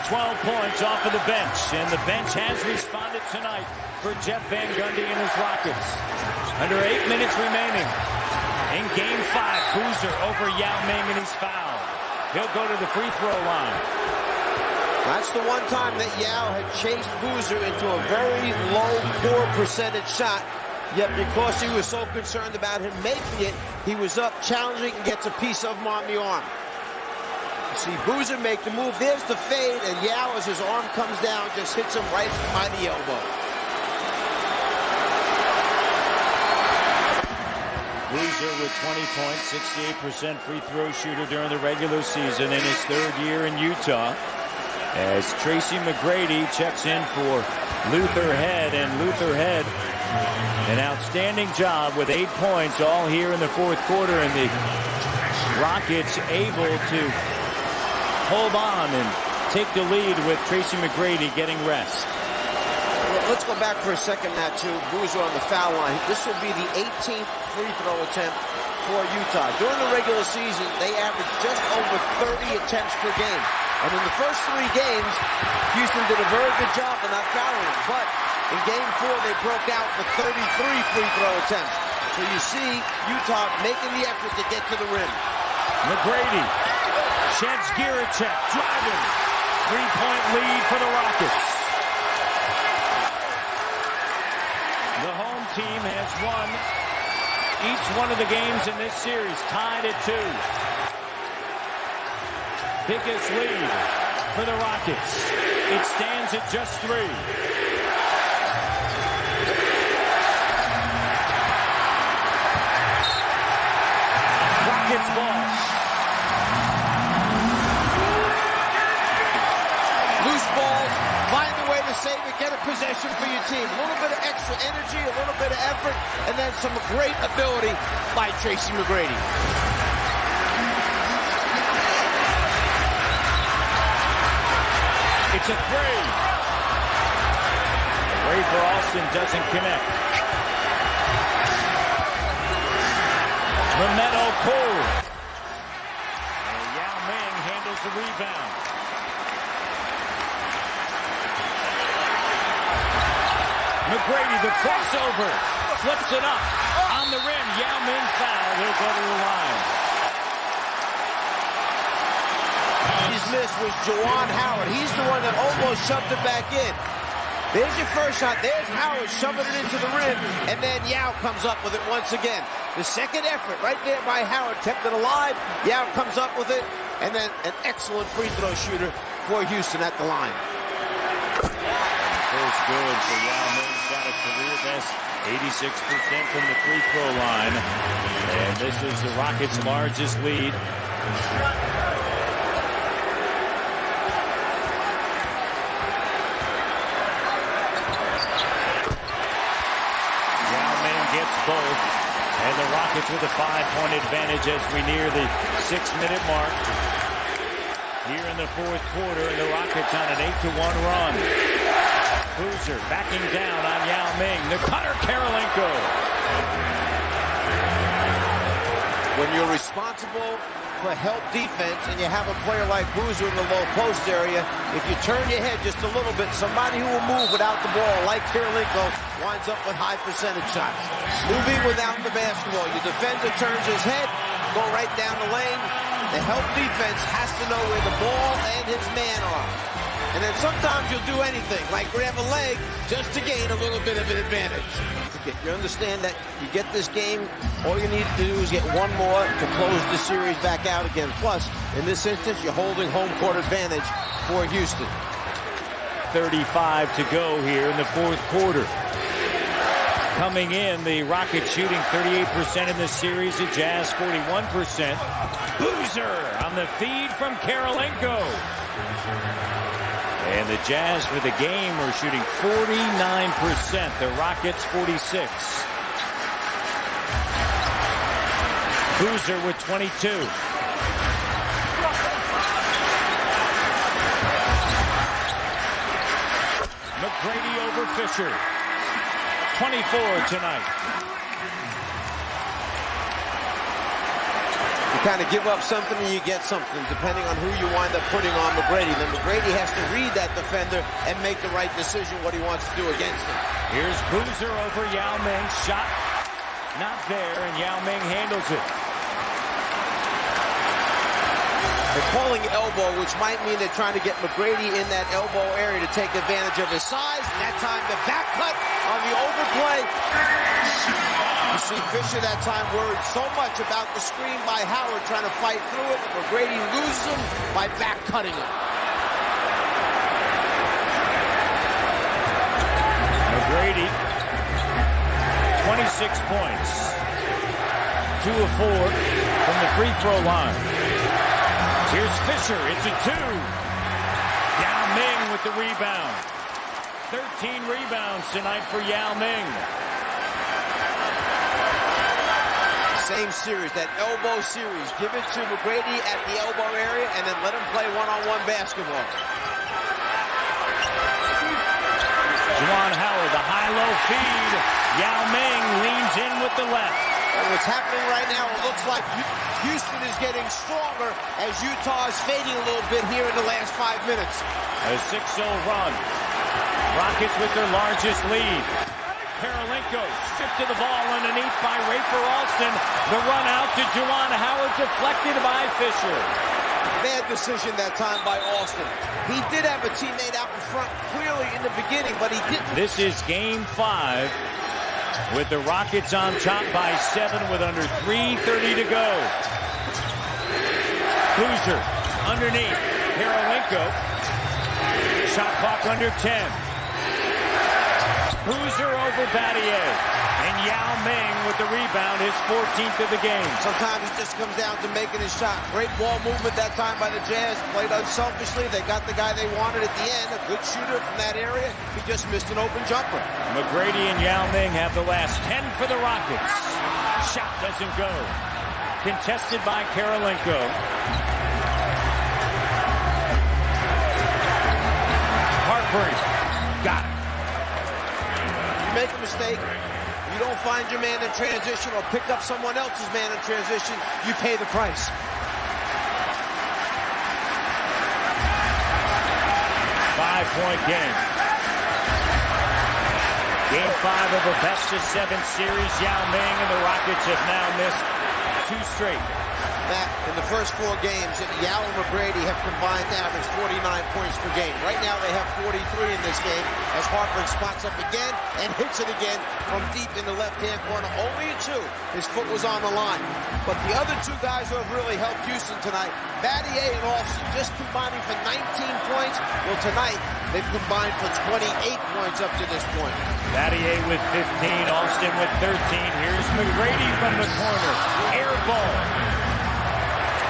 12 points off of the bench, and the bench has responded tonight for Jeff Van Gundy and his Rockets. Under 8 minutes remaining in Game 5, Boozer over Yao Ming, and he's fouled. He'll go to the free throw line. That's the one time that Yao had chased Boozer into a very low, poor percentage shot. Yet because he was so concerned about him making it, he was up challenging and gets a piece of him on the arm. See Boozer make the move. There's the fade, and Yao, as his arm comes down, just hits him right by the elbow. Boozer with 20 points, 68% free throw shooter during the regular season in his third year in Utah. As Tracy McGrady checks in for Luther Head, and Luther Head, an outstanding job with 8 points all here in the fourth quarter, and the Rockets able to hold on and take the lead with Tracy McGrady getting rest. Let's go back for a second now to Boozer on the foul line. This will be the 18th free throw attempt for Utah. During the regular season, they averaged just over 30 attempts per game. And in the first 3 games, Houston did a very good job of not fouling him. But in Game 4, they broke out with 33 free throw attempts. So you see Utah making the effort to get to the rim. McGrady sheds Giricek, driving. 3-point lead for the Rockets. The home team has won each one of the games in this series, tied at 2. Biggest lead for the Rockets. It stands at just 3. Rockets ball. Loose ball, find a way to save it, get a possession for your team. A little bit of extra energy, a little bit of effort, and then some great ability by Tracy McGrady. It's a 3. Ray for Austin doesn't connect. Memento Cole. And Yao Ming handles the rebound. McGrady, the crossover. Flips it up. On the rim, Yao Ming foul. He'll go to the line. His miss was Juwan Howard. He's the one that almost shoved it back in. There's your first shot. There's Howard shoving it into the rim, and then Yao comes up with it once again. The second effort right there by Howard kept it alive. Yao comes up with it, and then an excellent free throw shooter for Houston at the line. First good for Yao Ming. Got a career best 86% from the free throw line. And this is the Rockets' largest lead. Both, and the Rockets with a 5-point advantage as we near the 6-minute mark here in the fourth quarter, and the Rockets on an 8-1 run. Boozer backing down on Yao Ming. The cutter, Karolinko. When you're responsible for help defense and you have a player like Boozer in the low post area, if you turn your head just a little bit, somebody who will move without the ball, like Karolinko, winds up with high percentage shots. Moving without the basketball, your defender turns his head, go right down the lane. The help defense has to know where the ball and his man are. And then sometimes you'll do anything, like grab a leg, just to gain a little bit of an advantage. You understand that you get this game, all you need to do is get one more to close the series back out again. Plus, in this instance, you're holding home court advantage for Houston. 35 to go here in the fourth quarter. Coming in, the Rockets shooting 38% in this series, the Jazz 41%. Boozer on the feed from Karolinko. And the Jazz for the game are shooting 49%. The Rockets 46. Boozer with 22. McGrady over Fisher. 24 tonight. You kind of give up something and you get something, depending on who you wind up putting on McGrady. Then McGrady has to read that defender and make the right decision what he wants to do against him. Here's Boozer over Yao Ming. Shot not there, and Yao Ming handles it. They're calling elbow, which might mean they're trying to get McGrady in that elbow area to take advantage of his size. And that time, the back cut on the overplay. You see Fisher that time worried so much about the screen by Howard trying to fight through it. McGrady loses him by back cutting him. McGrady, 26 points. 2 of 4 from the free throw line. Here's Fisher. It's a 2. Yao Ming with the rebound. 13 rebounds tonight for Yao Ming. Same series, that elbow series. Give it to McGrady at the elbow area and then let him play one-on-one basketball. Juwan Howard, the high-low feed. Yao Ming leans in with the left. And what's happening right now, it looks like Houston is getting stronger as Utah is fading a little bit here in the last 5 minutes. A 6-0 run. Rockets with their largest lead. Karolinko stripped to the ball underneath by Rafer Alston. The run out to Juwan Howard, deflected by Fisher. Bad decision that time by Alston. He did have a teammate out in front clearly in the beginning, but he didn't. This is game 5 with the Rockets on top by 7 with under 3:30 to go. Boozer underneath. Karolinko. Shot clock under 10. Boozer over Battier. And Yao Ming with the rebound, his 14th of the game. Sometimes it just comes down to making his shot. Great ball movement that time by the Jazz. Played unselfishly. They got the guy they wanted at the end. A good shooter from that area. He just missed an open jumper. McGrady and Yao Ming have the last 10 for the Rockets. Shot doesn't go. Contested by Karolinko. Harper got it. Make a mistake, you don't find your man in transition or pick up someone else's man in transition, you pay the price. Five-point game. Game 5 of a best-of-7 series. Yao Ming and the Rockets have now missed 2 straight. Matt, in the first 4 games, Yao and McGrady have combined to average 49 points per game. Right now they have 43 in this game as Harper spots up again and hits it again from deep in the left-hand corner. Only a 2. His foot was on the line. But the other 2 guys who have really helped Houston tonight, Battier and Alston, just combining for 19 points. Well, tonight they've combined for 28 points up to this point. Battier with 15, Alston with 13. Here's McGrady from the corner. Air ball.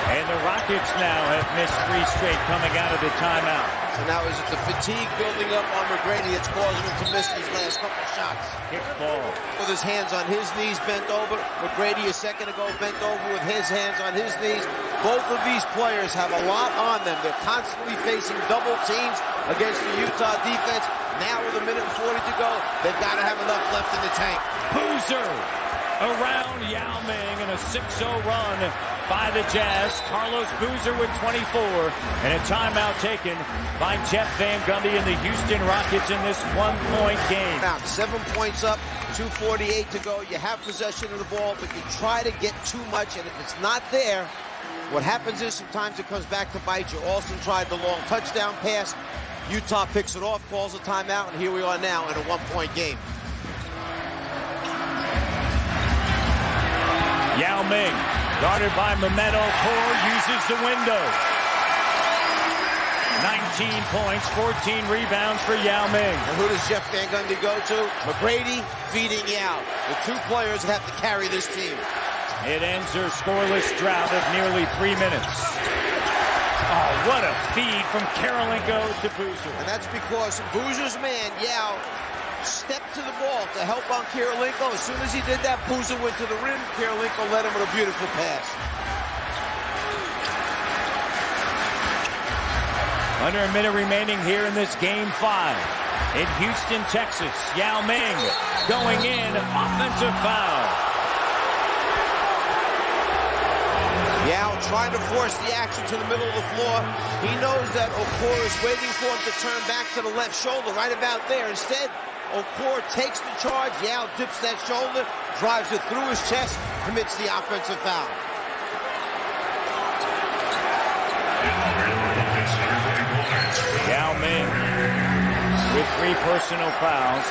And the Rockets now have missed 3 straight coming out of the timeout. So now is it the fatigue building up on McGrady that's causing him to miss these last couple shots? Kick ball. With his hands on his knees bent over. McGrady a second ago bent over with his hands on his knees. Both of these players have a lot on them. They're constantly facing double teams against the Utah defense. Now with 1:40 to go, they've got to have enough left in the tank. Boozer around Yao Ming and a 6-0 run by the Jazz. Carlos Boozer with 24 and a timeout taken by Jeff Van Gundy and the Houston Rockets in this 1-point game. Now 7 points up, 2:48 to go. You have possession of the ball, but you try to get too much, and if it's not there, what happens is sometimes it comes back to bite you. Alston tried the long touchdown pass. Utah picks it off, calls a timeout, and here we are now in a 1-point game. Yao Ming, guarded by Mehmet Okur, uses the window. 19 points, 14 rebounds for Yao Ming. And who does Jeff Van Gundy go to? McGrady feeding Yao. The 2 players that have to carry this team. It ends their scoreless drought of nearly 3 minutes. Oh, what a feed from Karolinko to Boozer. And that's because Boozer's man, Yao, stepped to the ball to help on Karolinko. As soon as he did that, Boozer went to the rim. Karolinko led him with a beautiful pass. Under a minute remaining here in this game 5. In Houston, Texas, Yao Ming going in, offensive foul. Yao trying to force the action to the middle of the floor. He knows that Okor is waiting for him to turn back to the left shoulder, right about there. Instead, Okor takes the charge. Yao dips that shoulder, drives it through his chest, commits the offensive foul. Yao Ming with 3 personal fouls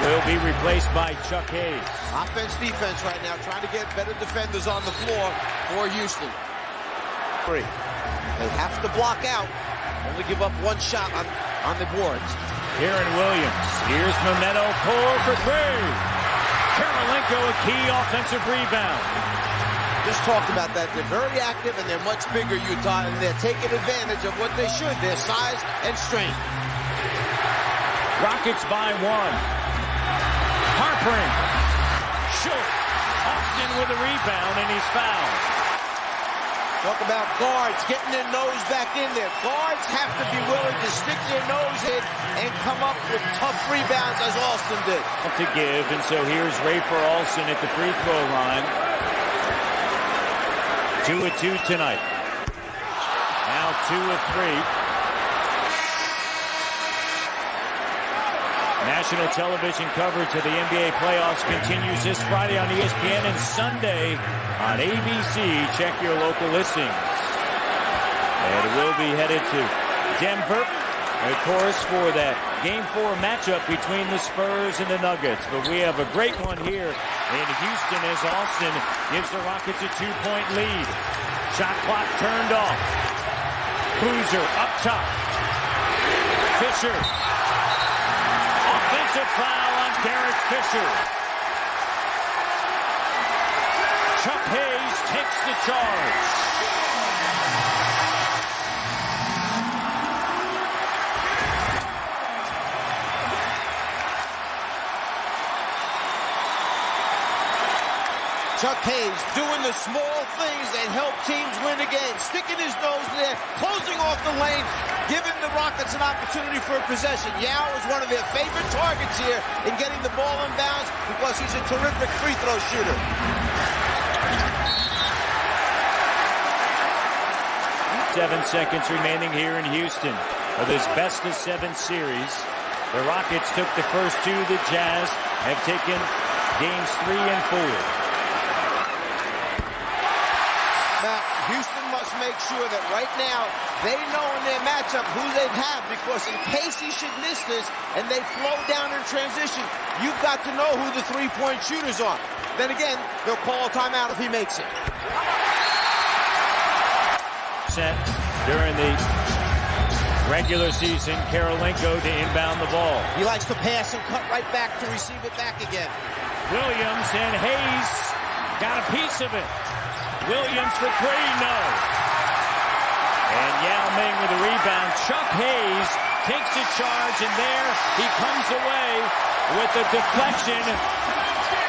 will be replaced by Chuck Hayes. Offense, defense right now, trying to get better defenders on the floor for Houston. 3. They have to block out. Only give up 1 shot on the boards. Aaron Williams. Here's Memento. Pull for 3. Karolinko, a key offensive rebound. Just talked about that. They're very active and they're much bigger, Utah, and they're taking advantage of what they should, their size and strength. Rockets by 1. Harpering. Short. Austin with a rebound, and he's fouled. Talk about guards getting their nose back in there. Guards have to be willing to stick their nose in and come up with tough rebounds, as Austin did. To give, and so here's Rafer Alston at the free throw line. 2 of 2 tonight. Now 2 of 3. National television coverage of the NBA playoffs continues this Friday on ESPN and Sunday on ABC. Check your local listings. And we'll be headed to Denver, of course, for that Game 4 matchup between the Spurs and the Nuggets. But we have a great one here in Houston as Austin gives the Rockets a 2-point lead. Shot clock turned off. Boozer up top. Fisher. Offensive foul on Derek Fisher. Chuck Hayes takes the charge. Chuck Hayes doing the small things that help teams win again. Sticking his nose there, closing off the lane, giving the Rockets an opportunity for a possession. Yao is one of their favorite targets here in getting the ball in bounds because he's a terrific free throw shooter. 7 seconds remaining here in Houston for this best-of-7 series. The Rockets took the first 2. The Jazz have taken games 3 and 4. Now, Houston must make sure that right now they know in their matchup who they have, because in case he should miss this and they flow down in transition, you've got to know who the 3-point shooters are. Then again, they'll call a timeout if he makes it. Set during the regular season, Karolinko to inbound the ball. He likes to pass and cut right back to receive it back again. Williams and Hayes got a piece of it. Williams for 3, no. And Yao Ming with a rebound. Chuck Hayes takes the charge, and there he comes away with a deflection